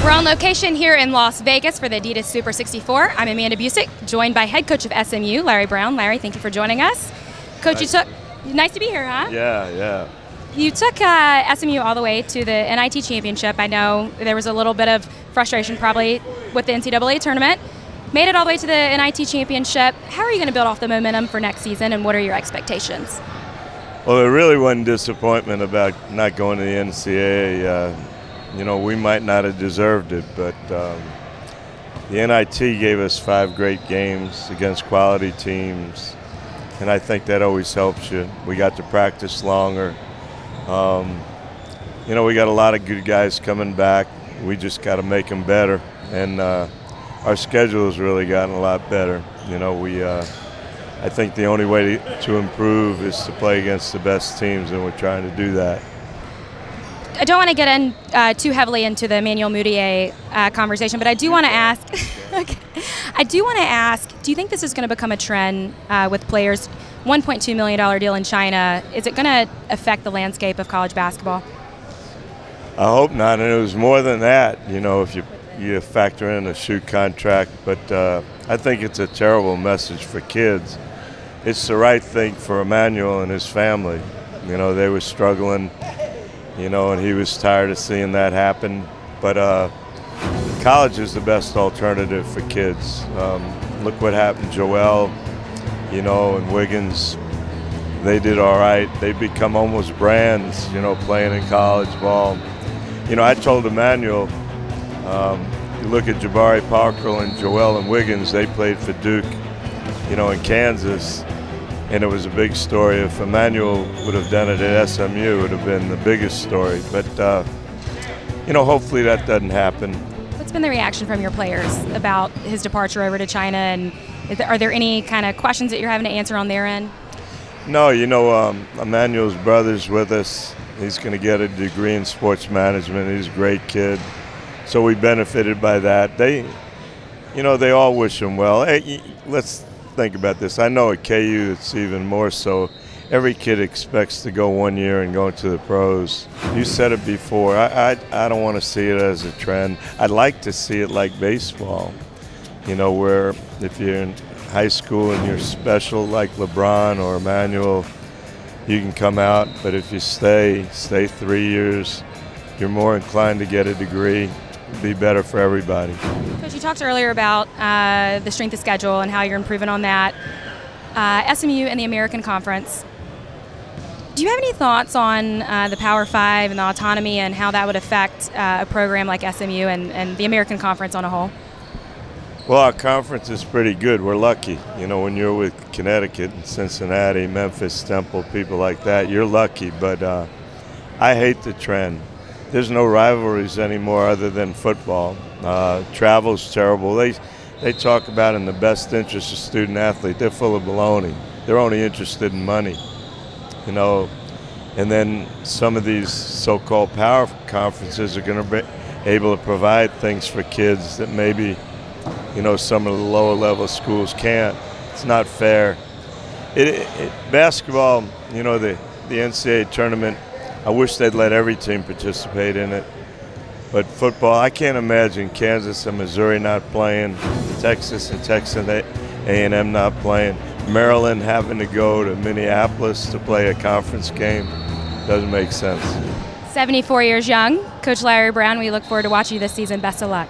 We're on location here in Las Vegas for the Adidas Super 64. I'm Amanda Busick, joined by head coach of SMU, Larry Brown. Larry, thank you for joining us. Coach, nice to be here, huh? Yeah. You took SMU all the way to the NIT championship. I know there was a little bit of frustration probably with the NCAA tournament. Made it all the way to the NIT championship. How are you going to build off the momentum for next season, and what are your expectations? Well, there really wasn't disappointment about not going to the NCAA. We might not have deserved it, but the NIT gave us 5 great games against quality teams, and I think that always helps you. We got to practice longer. We got a lot of good guys coming back. We just got to make them better, and our schedule has really gotten a lot better. I think the only way to improve is to play against the best teams, and we're trying to do that. I don't want to get in too heavily into the Emmanuel Mudiay conversation, but I do want to ask. Do you think this is going to become a trend with players? $1.2 million deal in China. Is it going to affect the landscape of college basketball? I hope not, and it was more than that. If you factor in a shoe contract, but I think it's a terrible message for kids. It's the right thing for Emmanuel and his family. They were struggling. And he was tired of seeing that happen. But college is the best alternative for kids. Look what happened to Joel, and Wiggins. They did all right. They become almost brands, playing in college ball. I told Emmanuel, you look at Jabari Parker and Joel and Wiggins, they played for Duke, in Kansas. And it was a big story. If Emmanuel would have done it at SMU, it would have been the biggest story. But, hopefully that doesn't happen. What's been the reaction from your players about his departure over to China? And are there any kind of questions that you're having to answer on their end? No, Emmanuel's brother's with us. He's going to get a degree in sports management. He's a great kid. So we benefited by that. They all wish him well. Hey, let's think about this. I know at KU it's even more so. Every kid expects to go 1 year and go into the pros. You said it before. I don't want to see it as a trend. I'd like to see it like baseball, where if you're in high school and you're special like LeBron or Emmanuel, you can come out. But if you stay 3 years, you're more inclined to get a degree. It'd be better for everybody. Coach, you talked earlier about the strength of schedule and how you're improving on that. SMU and the American Conference. Do you have any thoughts on the Power 5 and the autonomy and how that would affect a program like SMU and the American Conference on a whole? Well, our conference is pretty good. We're lucky. When you're with Connecticut and Cincinnati, Memphis, Temple, people like that, you're lucky. But I hate the trend. There's no rivalries anymore other than football. Travel's terrible. They talk about in the best interest of student athlete. They're full of baloney. They're only interested in money, And then some of these so-called power conferences are going to be able to provide things for kids that maybe, some of the lower level schools can't. It's not fair. Basketball, the NCAA tournament, I wish they'd let every team participate in it. But football, I can't imagine Kansas and Missouri not playing, Texas and Texas A&M not playing, Maryland having to go to Minneapolis to play a conference game. Doesn't make sense. 74 years young, Coach Larry Brown, we look forward to watching you this season. Best of luck.